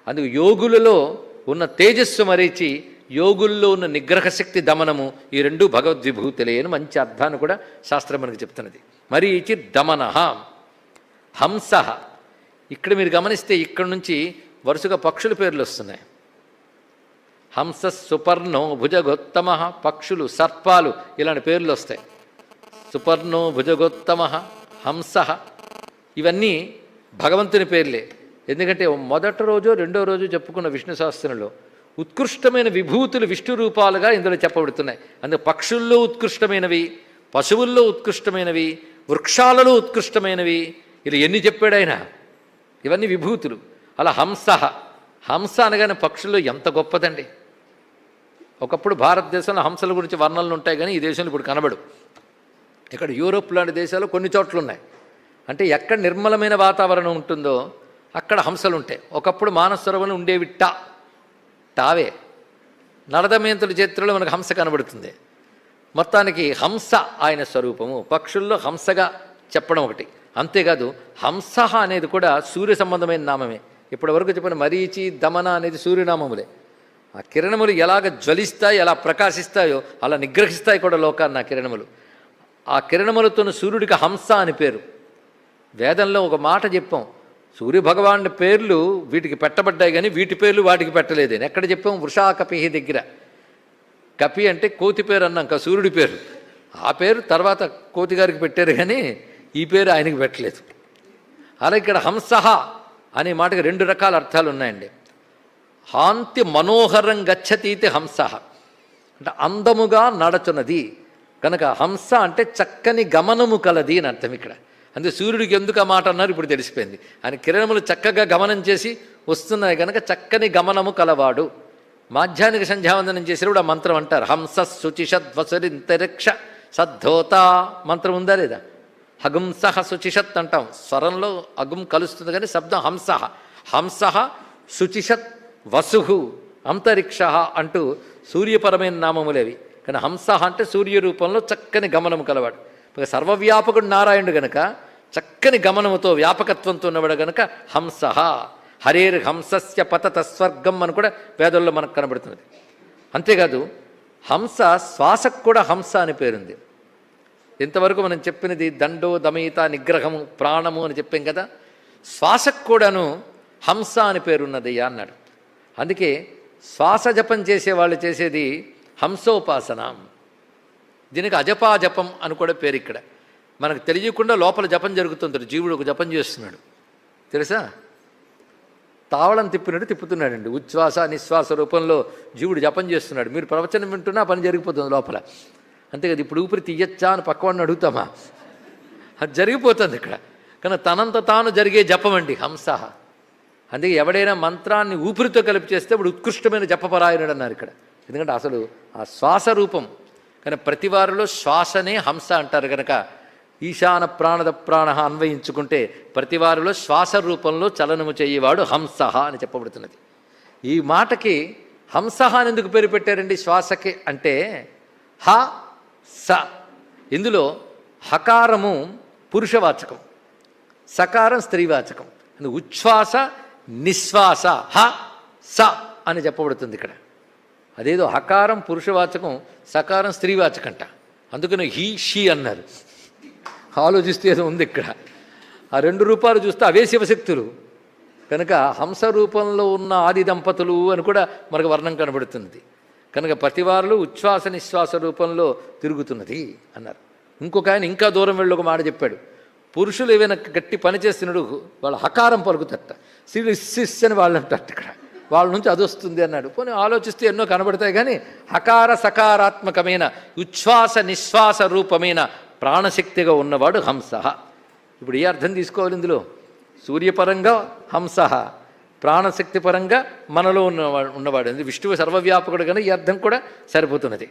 అందుకు యోగులలో ఉన్న తేజస్సు మరీచి, యోగుల్లో ఉన్న నిగ్రహశక్తి దమనము, ఈ రెండు భగవద్విభూతులే అని మంచి అర్థాన్ని కూడా శాస్త్రం మనకు చెప్తున్నది. మరీచి దమన హంస. ఇక్కడ మీరు గమనిస్తే ఇక్కడ నుంచి వరుసగా పక్షుల పేర్లు వస్తున్నాయి. హంస, సుపర్ణో, భుజగోత్తమ, పక్షులు, సర్పాలు ఇలాంటి పేర్లు వస్తాయి. సుపర్ణో, భుజగోత్తమ, హంస ఇవన్నీ భగవంతుని పేర్లే. ఎందుకంటే మొదటి రోజు రెండో రోజు చెప్పుకున్న విష్ణు సహస్రంలో ఉత్కృష్టమైన విభూతులు విష్ణు రూపాలుగా ఇందులో చెప్పబడుతున్నాయి. అందుకే పక్షుల్లో ఉత్కృష్టమైనవి, పశువుల్లో ఉత్కృష్టమైనవి, వృక్షాలలో ఉత్కృష్టమైనవి, ఇలా ఎన్ని చెప్పాడు ఆయన. ఇవన్నీ విభూతులు. అలా హంస, హంస అనగానే పక్షుల్లో ఎంత గొప్పదండి. ఒకప్పుడు భారతదేశంలో హంసల గురించి వర్ణనలు ఉంటాయి, కానీ ఈ దేశంలో ఇప్పుడు కనబడు. ఇక్కడ యూరోప్ లాంటి దేశాలు కొన్ని చోట్ల ఉన్నాయి. అంటే ఎక్కడ నిర్మలమైన వాతావరణం ఉంటుందో అక్కడ హంసలు ఉంటాయి. ఒకప్పుడు మానస సరోవరంలో ఉండేవి టావే. నరదమయంతుల చరిత్రలో మనకు హంస కనబడుతుంది. మొత్తానికి హంస ఆయన స్వరూపము. పక్షుల్లో హంసగా చెప్పడం ఒకటి. అంతేకాదు హంస అనేది కూడా సూర్య సంబంధమైన నామమే. ఇప్పటి వరకు చెప్పిన మరీచి, దమన అనేది సూర్యనామములే. ఆ కిరణములు ఎలాగ జ్వలిస్తాయి, ఎలా ప్రకాశిస్తాయో అలా నిగ్రహిస్తాయి కూడా లోకాన్ని ఆ కిరణములు. ఆ కిరణములతో సూర్యుడికి హంస అని పేరు. వేదంలో ఒక మాట చెప్పాం, సూర్యభగవానుడి పేర్లు వీటికి పెట్టబడ్డాయి కానీ వీటి పేర్లు వాటికి పెట్టలేదని. ఎక్కడ చెప్పాం? వృషాకపి దగ్గర. కపి అంటే కోతి పేరు అన్నాం, సూర్యుడి పేరు. ఆ పేరు తర్వాత కోతి గారికి పెట్టారు కానీ ఈ పేరు ఆయనకి పెట్టలేదు. అలా ఇక్కడ హంస అనే మాటకి రెండు రకాల అర్థాలు ఉన్నాయండి. హాంతి మనోహరం గచ్చతీతి హంస అంటే అందముగా నడచున్నది కనుక హంస అంటే చక్కని గమనము కలది అని అర్థం ఇక్కడ. అందుకే సూర్యుడికి ఎందుకు ఆ మాట అన్నారు ఇప్పుడు తెలిసిపోయింది. ఆయన కిరణములు చక్కగా గమనం చేసి వస్తున్నాయి కనుక చక్కని గమనము కలవాడు. మాధ్యాహ్నిక సంధ్యావందనం చేసినప్పుడు ఆ మంత్రం అంటారు, హంస శుచిషద్వసరింతరిక్ష సద్ధోత మంత్రం ఉందా లేదా? హగుంసహ శుచిషత్ అంటాం, స్వరంలో అగుం కలుస్తుంది కానీ శబ్దం హంస. హంస శుచిషత్ వసు అంతరిక్ష అంటూ సూర్యపరమైన నామములేవి. కానీ హంస అంటే సూర్య రూపంలో చక్కని గమనము కలవాడు. సర్వవ్యాపకుడు నారాయణుడు గనక చక్కని గమనముతో వ్యాపకత్వంతో ఉన్నవాడు గనక హంస. హరేర్ హంసస్య పతత స్వర్గం అని కూడా వేదంలో మనకు కనబడుతున్నది. అంతేకాదు హంస శ్వాసకు కూడా హంస అని పేరుంది. ఇంతవరకు మనం చెప్పినది దండో దమయిత నిగ్రహము ప్రాణము అని చెప్పాం కదా, శ్వాసకు కూడాను హంస అని పేరున్నదయ్యా అన్నాడు. అందుకే శ్వాస జపం చేసేవాళ్ళు చేసేది హంసోపాసన. దీనికి అజపాజపం అని కూడా పేరు. ఇక్కడ మనకు తెలియకుండా లోపల జపం జరుగుతుంది. జీవుడు ఒక జపం చేస్తున్నాడు తెలుసా, తావళం తిప్పినట్టు తిప్పుతున్నాడండి. ఉచ్ఛ్వాస నిశ్వాస రూపంలో జీవుడు జపం చేస్తున్నాడు. మీరు ప్రవచనం వింటున్నా పని జరిగిపోతుంది లోపల. అంతేకాదు ఇప్పుడు ఊపిరి తీయచ్చా అని పక్కవాడిని అడుగుతామా, అది జరిగిపోతుంది ఇక్కడ. కానీ తనంత తాను జరిగే జపం అండి హంస. అందుకే ఎవడైనా మంత్రాన్ని ఊపిరితో కలిపి చేస్తే ఇప్పుడు ఉత్కృష్టమైన జపపరాయణుడు అన్నారు ఇక్కడ. ఎందుకంటే అసలు ఆ శ్వాస రూపం. కానీ ప్రతి వారిలో శ్వాసనే హంస అంటారు కనుక ఈశాన ప్రాణద ప్రాణ అన్వయించుకుంటే ప్రతి వారిలో శ్వాస రూపంలో చలనము చేయవాడు హంస అని చెప్పబడుతున్నది. ఈ మాటకి హంస అని ఎందుకు పేరు పెట్టారండి శ్వాసకి అంటే హ స. ఇందులో హకారము పురుషవాచకం, సకారం స్త్రీవాచకం. ఉచ్ఛ్వాస నిశ్వాస హ స అని చెప్పబడుతుంది ఇక్కడ. అదేదో హకారం పురుషవాచకం, సకారం స్త్రీవాచకంట. అందుకని హీ షీ అన్నారు. ఆలోచిస్తే ఏదో ఉంది ఇక్కడ. ఆ రెండు రూపాలు చూస్తే అవే శివశక్తులు కనుక హంస రూపంలో ఉన్న ఆది దంపతులు అని కూడా మనకు వర్ణం కనబడుతున్నది. కనుక ప్రతివారులు ఉచ్ఛ్వాస నిశ్వాస రూపంలో తిరుగుతున్నది అన్నారు. ఇంకొక ఆయన ఇంకా దూరం వెళ్ళి ఒక మాట చెప్పాడు, పురుషులు ఏవైనా గట్టి పని చేస్తున్నాడు వాళ్ళు హకారం పలుకుతట, స్త్రీలు ఇస్సిస్ అని వాళ్ళు అంటారు ఇక్కడ, వాళ్ళ నుంచి అది వస్తుంది అన్నాడు. పోనీ ఆలోచిస్తే ఎన్నో కనబడతాయి కానీ హకార సకారాత్మకమైన ఉచ్ఛ్వాస నిశ్వాస రూపమైన ప్రాణశక్తిగా ఉన్నవాడు హంస. ఇప్పుడు ఏ అర్థం తీసుకోవాలి ఇందులో? సూర్యపరంగా హంస, ప్రాణశక్తి పరంగా మనలో ఉన్నవాడు. విష్ణువు సర్వవ్యాపకుడు కనుక ఈ అర్థం కూడా సరిపోతున్నది.